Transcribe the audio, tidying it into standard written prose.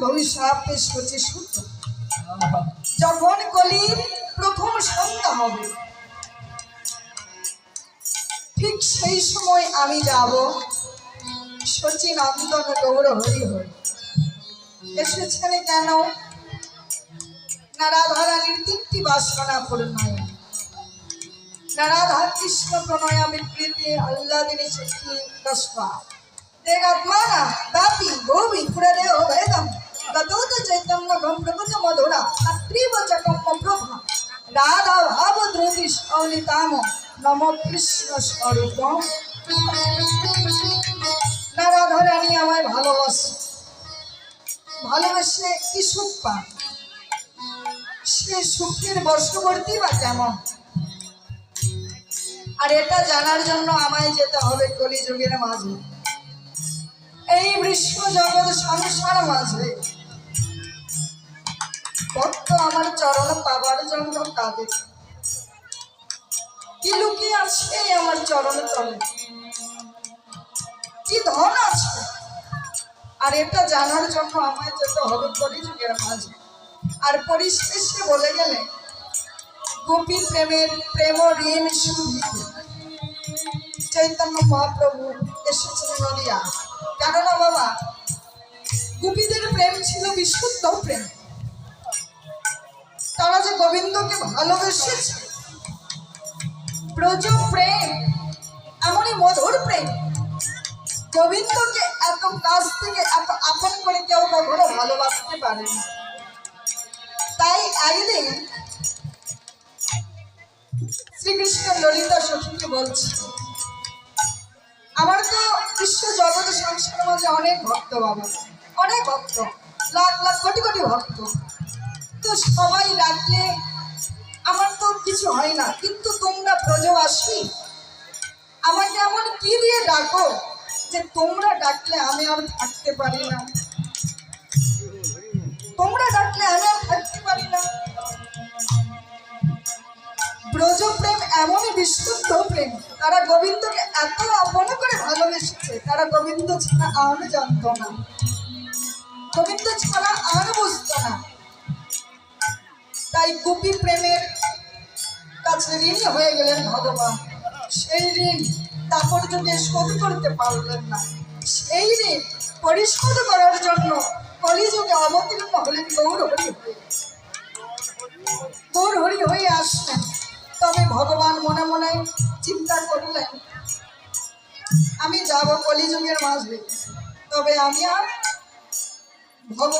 অভিশাপ পেশ করছে সূত্র। যখন কলির প্রথম সন্ধ্যা হবে ঠিক সেই সময় আমি যাব শচীন নন্দন গৌর হরি হরি। এসেছেন কেন? না রাধারানীর 3টি বাসনা পূর্ণায়, না রাধা কৃষ্ণ প্রণয়া বিকৃতি আল্লাদিনী শক্তি দশপা দেগাত্মানা দাপি গোবি পুরদেহ ভেদম গতৌত চৈতন্য গম প্রভুত মধুরা অত্রিব চকম্ম প্রভা রাধা ভাব দ্রুতি সৌলিতাম নম কৃষ্ণ স্বরূপ। না রাধারানী আমায় ভালোবাসে কি সুখ পান, সে সুখের বশবর্তী বা কেমন? আর এটা জানার জন্য আমায় যেতে হবে কলিযুগের মাঝে, এই বিশ্ব জগৎ সংসার মাঝে। ভক্ত আমার চরণ পাবার জন্য কাঁদে, কি লুকিয়ে আছে আমার চরণ তলে, কি ধন আছে? আর এটা জানার জন্য আমায় যেতে হবে কলিযুগের মাঝে। আর পরিশেষে বলে গেলে গোপী প্রেমের প্রেম ঋণ সুধিতে চৈতন্য মহাপ্রভু এসেছেন নদিয়া। কেননা বাবা, গোপীদের প্রেম ছিল বিশুদ্ধ প্রেম, তারা যে গোবিন্দকে ভালোবেসেছে। ব্রজ প্রেম এমনই মধুর প্রেম, গোবিন্দকে এত কাছ থেকে এত আপন করে কেউ কখনো ভালোবাসতে পারেনি। তাই একদিন শ্রীকৃষ্ণ ললিতা সখীকে বলছে, আমার তো বিশ্ব জগৎ সংসারের মাঝে অনেক ভক্ত বাবা, অনেক ভক্ত, লাখ লাখ কোটি কোটি ভক্ত। তো সবাই ডাকলে আমার তো কিছু হয় না, কিন্তু তোমরা ব্রজবাসী আমাকে এমন কি দিয়ে ডাকো যে তোমরা ডাকলে আমি আর থাকতে পারি না, তোমরা ডাকলে আমি আর থাকতে পারি না। ব্রজ প্রেম এমনই বিশুদ্ধ প্রেম, তারা গোবিন্দকে এত আপন করে ভালোবেসেছে, তারা গোবিন্দ ছাড়া আর জানত না, গোবিন্দ ছাড়া আর বুঝতো না। তাই গোপী প্রেমের কাছে ঋণী হয়ে গেলেন ভগবান। সেই ঋণ তারপর যদি শোধ করতে পারলেন না, সেই ঋণ পরিশোধ করার জন্য কলিযুগে অবতীর্ণ হলেন গৌর হরি হয়ে আসলেন। তবে ভগবান মনে মনে চিন্তা করলেন, আমি যাব কলিযুগের মাঝে, তবে আমি আর